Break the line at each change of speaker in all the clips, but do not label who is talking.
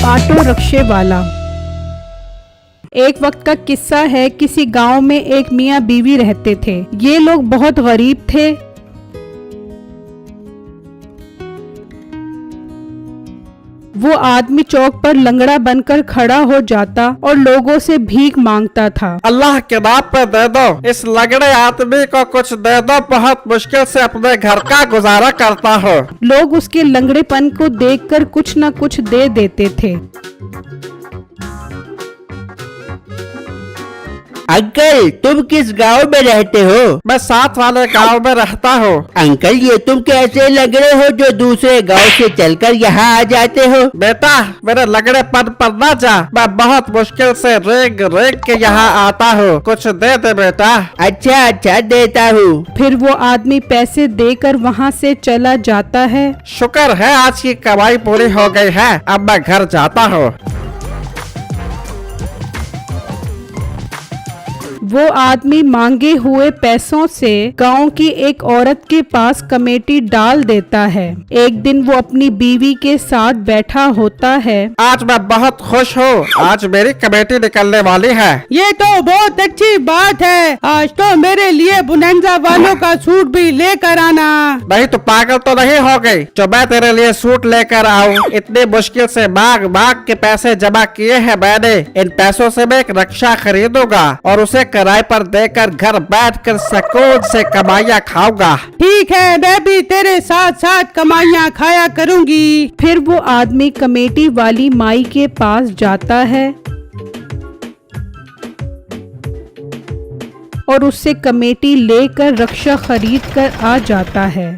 Auto रिक्शे वाला। एक वक्त का किस्सा है। किसी गांव में एक मियाँ बीवी रहते थे। ये लोग बहुत गरीब थे। वो आदमी चौक पर लंगड़ा बनकर खड़ा हो जाता और लोगों से भीख मांगता था।
अल्लाह के नाम पे दे दो, इस लंगड़े आदमी को कुछ दे दो, बहुत मुश्किल से अपने घर का गुजारा करता हो।
लोग उसके लंगड़ेपन को देखकर कुछ न कुछ दे देते थे।
अंकल, तुम किस गांव में रहते हो?
मैं साथ वाले गांव में रहता हूँ।
अंकल, ये तुम कैसे लंगड़े हो जो दूसरे गांव से चलकर यहाँ आ जाते हो?
बेटा, मेरे लंगड़ेपन पर न जा, मैं बहुत मुश्किल से रेंग रेंग के यहाँ आता हूँ, कुछ दे दे बेटा।
अच्छा देता हूँ।
फिर वो आदमी पैसे देकर वहाँ से चला जाता है।
शुक्र है आज की कमाई पूरी हो गई है, अब मैं घर जाता हूँ।
वो आदमी मांगे हुए पैसों से गांव की एक औरत के पास कमेटी डाल देता है। एक दिन वो अपनी बीवी के साथ बैठा होता है।
आज मैं बहुत खुश हूँ, आज मेरी कमेटी निकलने वाली है।
ये तो बहुत अच्छी बात है। आज तो मेरे लिए बुनंजा वालों का सूट भी लेकर आना।
नहीं तो पागल तो नहीं हो गई जो मैं तेरे लिए सूट लेकर आऊँ? इतनी मुश्किल से मांग मांग के पैसे जमा किए हैं मैंने। इन पैसों से मैं एक रक्षा खरीदूंगा और उसे किराए पर देकर घर बैठकर सुकून से कमाइयाँ खाऊंगा।
ठीक है, मैं भी तेरे साथ साथ कमाइयाँ खाया करूँगी।
फिर वो आदमी कमेटी वाली माई के पास जाता है और उससे कमेटी लेकर रक्षा खरीद कर आ जाता है।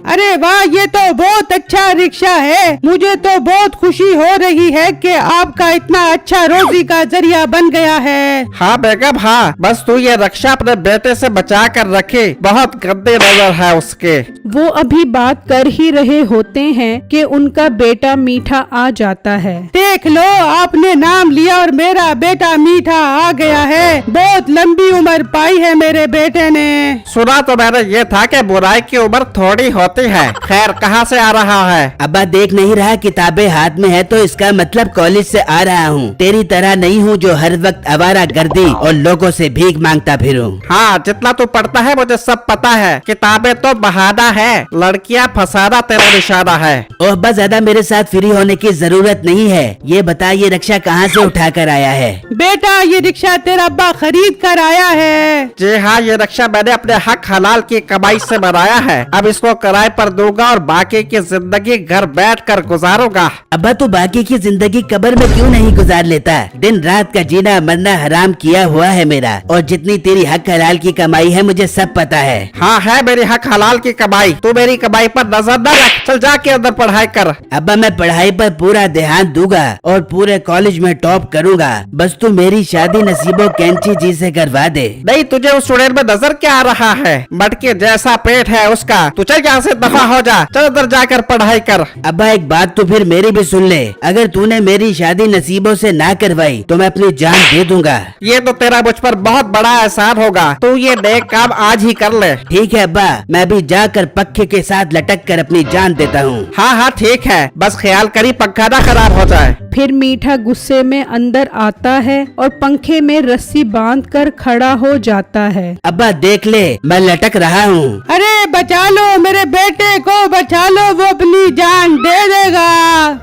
अरे वाह, ये तो बहुत अच्छा रिक्शा है। मुझे तो बहुत खुशी हो रही है कि आपका इतना अच्छा रोजी का जरिया बन गया है।
हाँ बेगम, हाँ, बस तू ये रक्षा अपने बेटे से बचा कर रखे, बहुत गंदी नजर है उसके।
वो अभी बात कर ही रहे होते हैं कि उनका बेटा मीठा आ जाता है।
देख लो, आपने नाम लिया और मेरा बेटा मीठा आ गया है। बहुत लंबी उम्र पाई है मेरे बेटे ने।
सुना तो मैंने ये था कि बुराई की उम्र थोड़ी होती है। खैर, कहाँ से आ रहा है?
अब्बा देख नहीं रहा किताबें हाथ में है तो इसका मतलब कॉलेज से आ रहा हूँ। तेरी तरह नहीं हूँ जो हर वक्त आवारा गर्दी और लोगों से भीख मांगता फिरूं।
हाँ, जितना तू पढ़ता है मुझे सब पता है। किताबें तो बहाना है, लड़कियाँ फंसाना तेरा निशाना है।
ओह अब्बा, ज्यादा मेरे साथ फ्री होने की जरूरत नहीं है। ये बता, ये रिक्शा कहाँ से उठा कर आया है?
बेटा, ये रिक्शा तेरा अब्बा खरीद कर आया है।
जी हाँ, ये रिक्शा मैंने अपने हक हलाल की कमाई से बनाया है। अब इसको किराए पर दूंगा और बाकी की जिंदगी घर बैठकर गुजारूंगा।
अब्बा, तू बाकी की जिंदगी कब्र में क्यों नहीं गुजार लेता? दिन रात का जीना मरना हराम किया हुआ है मेरा, और जितनी तेरी हक हलाल की कमाई है मुझे सब पता है।
हाँ, है मेरी हक हलाल की कमाई। तू मेरी कमाई पर नजर न रख, चल जाके अंदर पढ़ाई कर।
अब्बा, मैं पढ़ाई पर पूरा ध्यान दूंगा और पूरे कॉलेज में टॉप करूंगा। बस तू मेरी शादी नसीबो कैंची जी से करवा दे।
नहीं, तुझे उस स्टूडेंट में नजर क्या आ रहा है? मटके जैसा पेट है उसका। तू चल यहाँ से दफा हो जा, चल अंदर जाकर पढ़ाई कर।
अब्बा, एक बात तो फिर मेरी भी सुन ले। अगर तूने मेरी शादी नसीबों से ना करवाई तो मैं अपनी जान दे दूंगा।
ये तो तेरा मुझ पर बहुत बड़ा एहसान होगा। तू ये नेक काम आज ही कर ले।
ठीक है अब्बा, मैं भी जाकर पक्के के साथ लटक कर अपनी जान देता हूँ।
हाँ हाँ ठीक है, बस ख्याल करी पंखा ना खराब हो जाए।
फिर मीठा गुस्से में अंदर आता है और पंखे में रस्सी बांधकर खड़ा हो जाता है।
अब्बा देख ले, मैं लटक रहा हूँ।
अरे बचा लो, मेरे बेटे को बचा लो, वो अपनी जान दे देगा।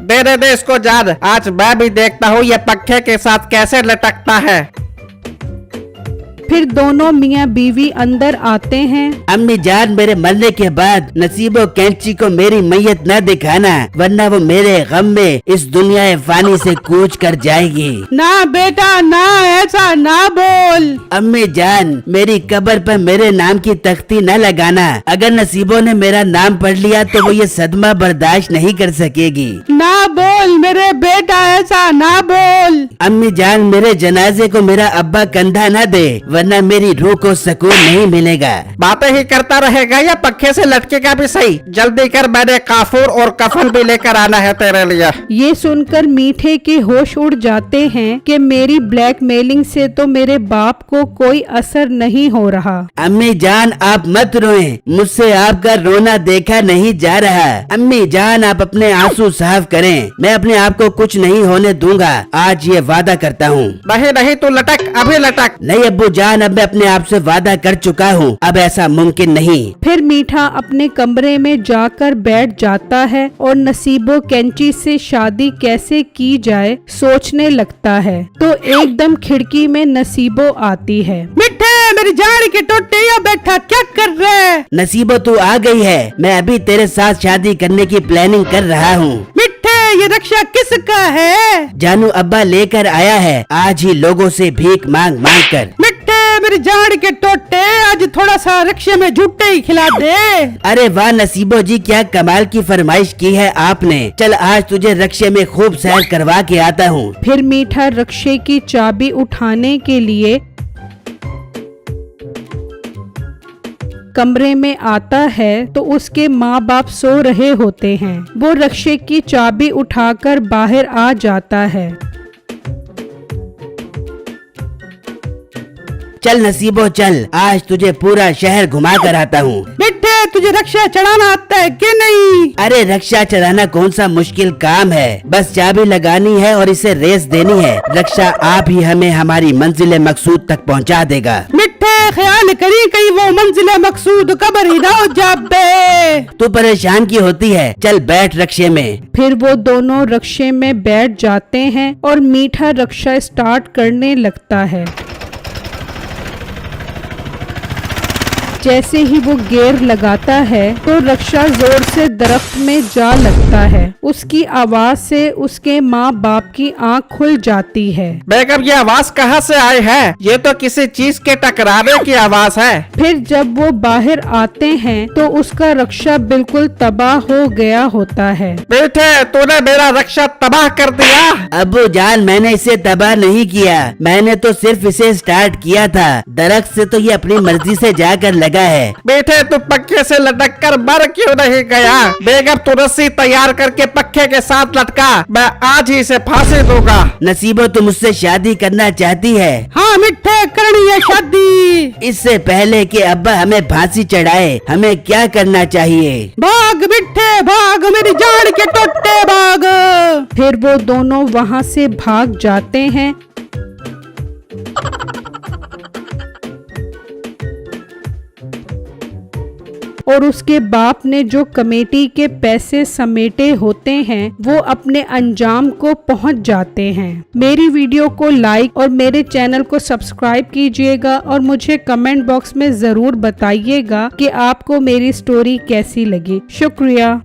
दे इसको जान। आज मैं भी देखता हूँ ये पंखे के साथ कैसे लटकता है।
फिर दोनों मियाँ बीवी अंदर आते हैं।
अम्मी जान, मेरे मरने के बाद नसीबो कैंची को मेरी मैयत न दिखाना, वरना वो मेरे गम में इस दुनिया फानी से कूच कर जाएगी।
ना बेटा ना, ऐसा ना बोल।
अम्मी जान, मेरी कब्र पर मेरे नाम की तख्ती न लगाना। अगर नसीबों ने मेरा नाम पढ़ लिया तो वो ये सदमा बर्दाश्त नहीं कर सकेगी।
ना बोल मेरे बेटा, ऐसा ना बोल।
अम्मी जान, मेरे जनाजे को मेरा अब्बा कंधा न दे, वरना मेरी रूह को सुकून नहीं मिलेगा।
बातें ही करता रहेगा या पक्के से लटकेगा भी सही। जल्दी कर, मैंने काफूर और कफन भी लेकर आना है तेरे लिए।
ये सुनकर मीठे के होश उड़ जाते हैं कि मेरी ब्लैकमेलिंग से तो मेरे बाप को कोई असर नहीं हो रहा।
अम्मी जान आप मत रोएं, मुझसे आपका रोना देखा नहीं जा रहा। अम्मी जान आप अपने आंसू साफ करें, मैं अपने आप को कुछ नहीं होने दूंगा, आज ये वादा करता हूँ।
नहीं नहीं, तू लटक, अभी लटक।
नहीं अब्बू जान, अब मैं अपने आप से वादा कर चुका हूँ, अब ऐसा मुमकिन नहीं।
फिर मीठा अपने कमरे में जाकर बैठ जाता है और नसीबो कैंची से शादी कैसे की जाए सोचने लगता है। तो एकदम खिड़की में नसीबो आती है।
मिठे मेरी जान के टोटे, यहाँ बैठा क्या कर रहा है?
नसीबो तू आ गई है, मैं अभी तेरे साथ शादी करने की प्लानिंग कर रहा हूँ।
मिठे ये रक्षा किसका है?
जानू अब्बा लेकर आया है, आज ही लोगों से भीख मांग मांग कर।
मिठे मेरी जान के टोटे, आज थोड़ा सा रक्षे में झूठे ही खिला दे।
अरे वाह नसीबो जी, क्या कमाल की फरमाइश की है आपने। चल आज तुझे रक्षे में खूब सैर करवा के आता हूँ।
फिर मीठा रक्षे की चाबी उठाने के लिए कमरे में आता है तो उसके माँ बाप सो रहे होते हैं। वो रक्षे की चाबी उठाकर बाहर आ जाता है।
चल नसीबो चल, आज तुझे पूरा शहर घुमा कर आता हूँ।
मिठे तुझे रक्षा चढ़ाना आता है कि नहीं?
अरे रक्षा चढ़ाना कौन सा मुश्किल काम है, बस चाबी लगानी है और इसे रेस देनी है। रक्षा आप ही हमें हमारी मंजिल मकसूद तक पहुँचा देगा।
मिठे ख्याल करी कहीं वो मंजिल मकसूद कबर ही ना हो जाबे।
तू परेशान की होती है, चल बैठ रक्षे में।
फिर वो दोनों रक्षे में बैठ जाते हैं और मीठा रक्षा स्टार्ट करने लगता है। जैसे ही वो गियर लगाता है तो रक्षा जोर से दरख्त में जा लगता है। उसकी आवाज से उसके माँ बाप की आंख खुल जाती है।
बेगम ये आवाज कहाँ से आई है? ये तो किसी चीज के टकराने की आवाज है।
फिर जब वो बाहर आते हैं तो उसका रक्षा बिल्कुल तबाह हो गया होता है।
बेटे तूने मेरा रक्षा तबाह कर दिया।
अब्बू जान मैंने इसे तबाह नहीं किया, मैंने तो सिर्फ इसे स्टार्ट किया था। दरख्त से तो ये अपनी मर्जी से जाकर लगा है।
बेटे तू पक्के से लटक कर मर क्यों नहीं गया? बेगम तू रस्सी तैयार करके पक्के के साथ लटका, मैं आज ही इसे फांसी दूंगा।
नसीबो तुम मुझसे शादी करना चाहती है?
हाँ मिठे करनी है शादी।
इससे पहले कि अब्बा हमें फांसी चढ़ाए हमें क्या करना चाहिए?
भाग मिठे भाग, मेरी जान के टोटे भाग।
फिर वो दोनों वहाँ से भाग जाते हैं। और उसके बाप ने जो कमेटी के पैसे समेटे होते हैं वो अपने अंजाम को पहुंच जाते हैं। मेरी वीडियो को लाइक और मेरे चैनल को सब्सक्राइब कीजिएगा और मुझे कमेंट बॉक्स में जरूर बताइएगा कि आपको मेरी स्टोरी कैसी लगी। शुक्रिया।